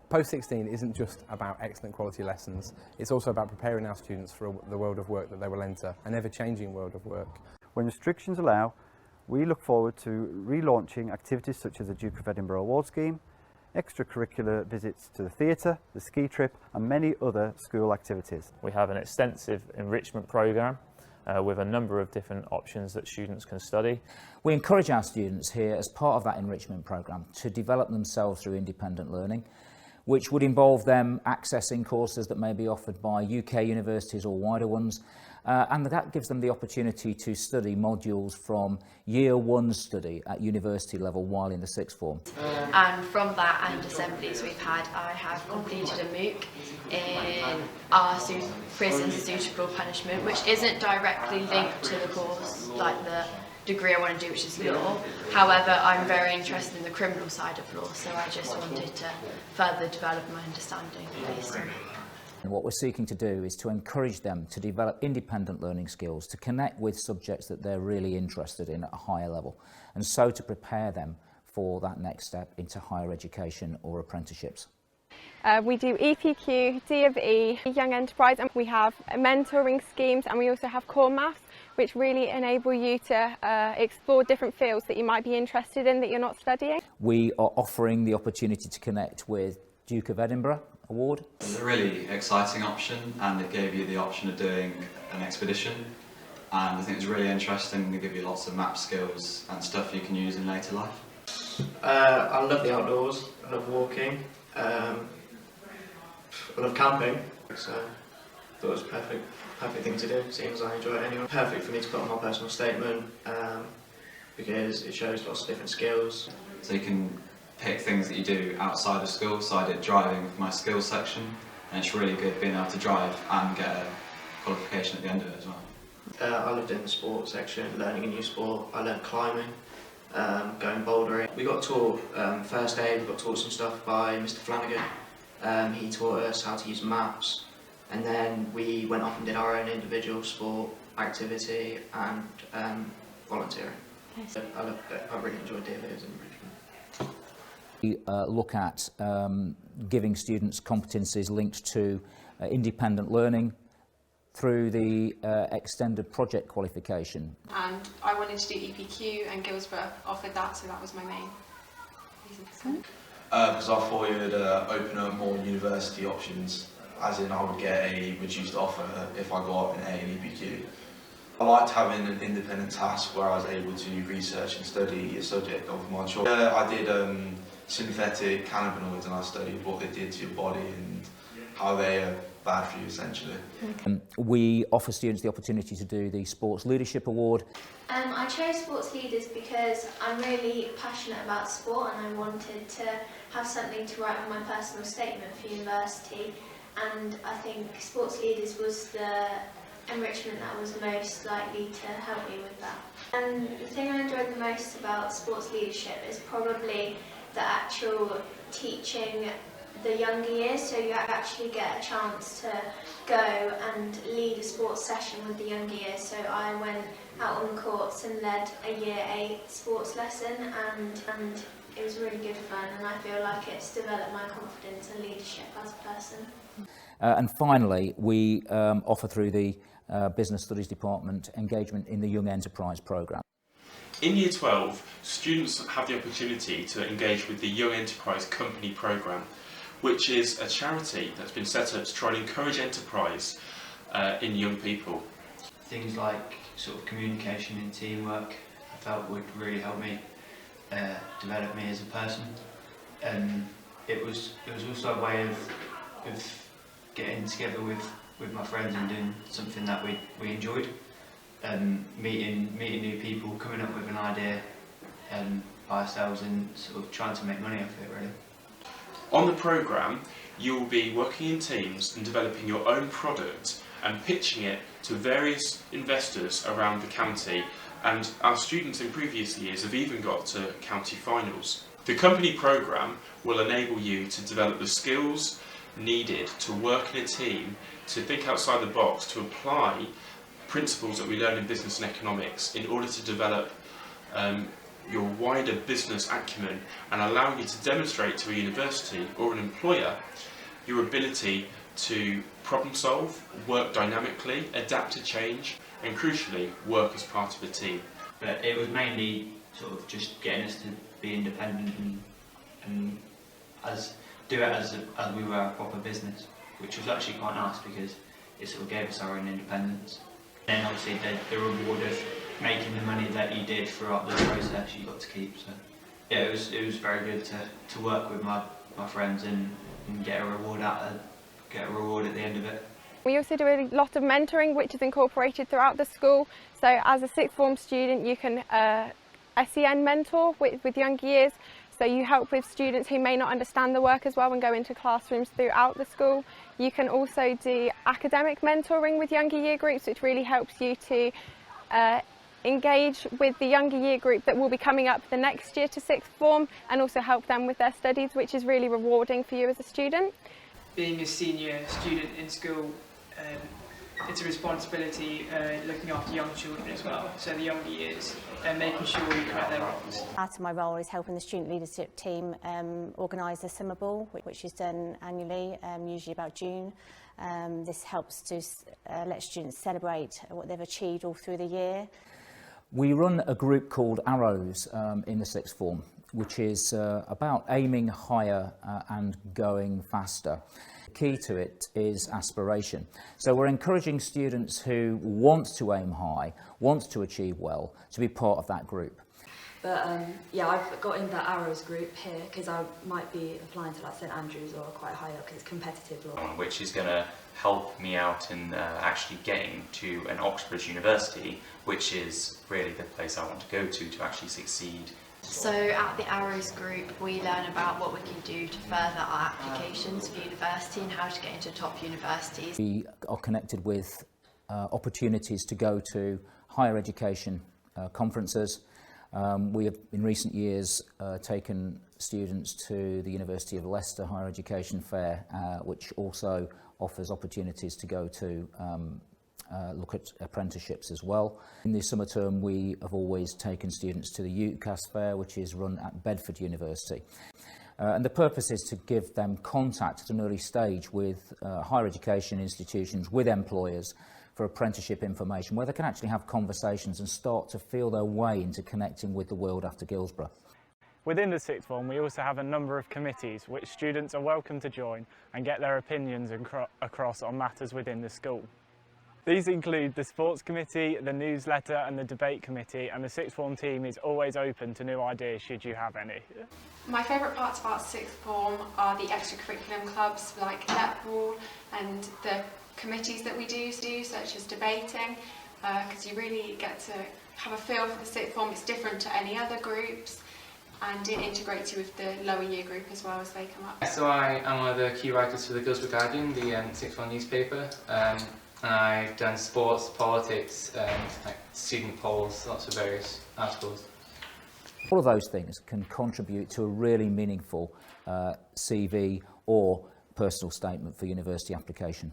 Post-16 isn't just about excellent quality lessons, it's also about preparing our students for the world of work that they will enter, an ever-changing world of work. When restrictions allow, we look forward to relaunching activities such as the Duke of Edinburgh Award Scheme, extracurricular visits to the theatre, the ski trip and many other school activities. We have an extensive enrichment programme with a number of different options that students can study. We encourage our students here as part of that enrichment programme to develop themselves through independent learning, which would involve them accessing courses that may be offered by UK universities or wider ones, and that gives them the opportunity to study modules from year one study at university level while in the sixth form. And from that and assemblies we've had, I have completed a MOOC in our prison suitable punishment, which isn't directly linked to the course like the degree I want to do, which is law. However, I'm very interested in the criminal side of law, so I just wanted to further develop my understanding based on it. And what we're seeking to do is to encourage them to develop independent learning skills, to connect with subjects that they're really interested in at a higher level, and so to prepare them for that next step into higher education or apprenticeships. We do EPQ, D of E, Young Enterprise, and we have mentoring schemes, and we also have core maths, which really enable you to explore different fields that you might be interested in that you're not studying. We are offering the opportunity to connect with Duke of Edinburgh Award. It's a really exciting option, and it gave you the option of doing an expedition, and I think it's really interesting. They give you lots of map skills and stuff you can use in later life. I love the outdoors, I love walking, I love camping, so I thought it was a perfect thing to do, seeing as I enjoy it anyway. Perfect for me to put on my personal statement, because it shows lots of different skills. So you can pick things that you do outside of school. So I did driving for my skills section, and it's really good being able to drive and get a qualification at the end of it as well. I lived in the sports section, learning a new sport. I learned climbing, going bouldering. We got taught first aid, we got taught some stuff by Mr. Flanagan. He taught us how to use maps, and then we went off and did our own individual sport, activity and volunteering. I loved it. I really enjoyed DFEs in Enrichment. We look at giving students competencies linked to independent learning through the extended project qualification. And I wanted to do EPQ, and Guilsborough offered that, so that was my main reason. Because I thought it would open up more university options, as in I would get a reduced offer if I got an A in EPQ. I liked having an independent task where I was able to research and study a subject of my choice. I did synthetic cannabinoids, and I studied what they did to your body and how they are bad for you essentially. We offer students the opportunity to do the Sports Leadership Award. I chose Sports Leaders because I'm really passionate about sport, and I wanted to have something to write on my personal statement for university, and I think Sports Leaders was the enrichment that was most likely to help me with that. And the thing I enjoyed the most about sports leadership is probably the actual teaching the younger years, so you actually get a chance to go and lead a sports session with the younger years. So I went out on the courts and led a year 8 sports lesson, and it was really good fun, and I feel like it's developed my confidence and leadership as a person. And finally, we offer through the Business Studies Department engagement in the Young Enterprise programme. In Year 12, students have the opportunity to engage with the Young Enterprise Company programme, which is a charity that's been set up to try and encourage enterprise in young people. Things like sort of communication and teamwork I felt would really help me develop me as a person. It was also a way of getting together with my friends and doing something that we enjoyed. Meeting new people, coming up with an idea by ourselves and sort of trying to make money off it really. On the programme, you will be working in teams and developing your own product and pitching it to various investors around the county, and our students in previous years have even got to county finals. The company programme will enable you to develop the skills needed to work in a team, to think outside the box, to apply principles that we learn in business and economics in order to develop your wider business acumen and allow you to demonstrate to a university or an employer your ability to problem solve, work dynamically, adapt to change, and crucially, work as part of a team. But it was mainly sort of just getting us to be independent and do it as we were a proper business, which was actually quite nice because it sort of gave us our own independence. Then obviously the reward of making the money that you did throughout the process you got to keep. So yeah, it was very good to work with my friends and get a reward at the end of it. We also do a lot of mentoring, which is incorporated throughout the school. So as a sixth form student, you can SEN mentor with younger years. So you help with students who may not understand the work as well and go into classrooms throughout the school. You can also do academic mentoring with younger year groups, which really helps you to engage with the younger year group that will be coming up the next year to sixth form and also help them with their studies, which is really rewarding for you as a student. Being a senior student in school, it's a responsibility looking after young children as well, so the younger years, and making sure you correct their wrongs. Part of my role is helping the student leadership team organise the summer ball, which is done annually, usually about June. This helps to let students celebrate what they've achieved all through the year. We run a group called Arrows in the sixth form, which is about aiming higher and going faster. Key to it is aspiration. So we're encouraging students who want to aim high, want to achieve well, to be part of that group. But yeah, I've got in the Arrows group here because I might be applying to like St Andrews or quite high up because it's competitive law. Which is going to help me out in actually getting to an Oxbridge University, which is really the place I want to go to actually succeed. So at the Arrows group we learn about what we can do to further our applications for university and how to get into top universities. We are connected with opportunities to go to higher education conferences. We have in recent years taken students to the University of Leicester Higher Education Fair, which also offers opportunities to go to look at apprenticeships as well. In the summer term we have always taken students to the UCAS Fair, which is run at Bedford University. And the purpose is to give them contact at an early stage with higher education institutions, with employers, for apprenticeship information, where they can actually have conversations and start to feel their way into connecting with the world after Guilsborough. Within the sixth form we also have a number of committees which students are welcome to join and get their opinions across on matters within the school. These include the sports committee, the newsletter and the debate committee, and the sixth form team is always open to new ideas should you have any. My favourite parts about sixth form are the extracurriculum clubs like netball and the committees that we do such as debating, because you really get to have a feel for the sixth form. It's different to any other groups and it integrates you with the lower year group as well as they come up. So I am one of the key writers for the Guilsborough Guardian, the sixth form newspaper. I've done sports, politics, like student polls, lots of various articles. All of those things can contribute to a really meaningful CV or personal statement for university application.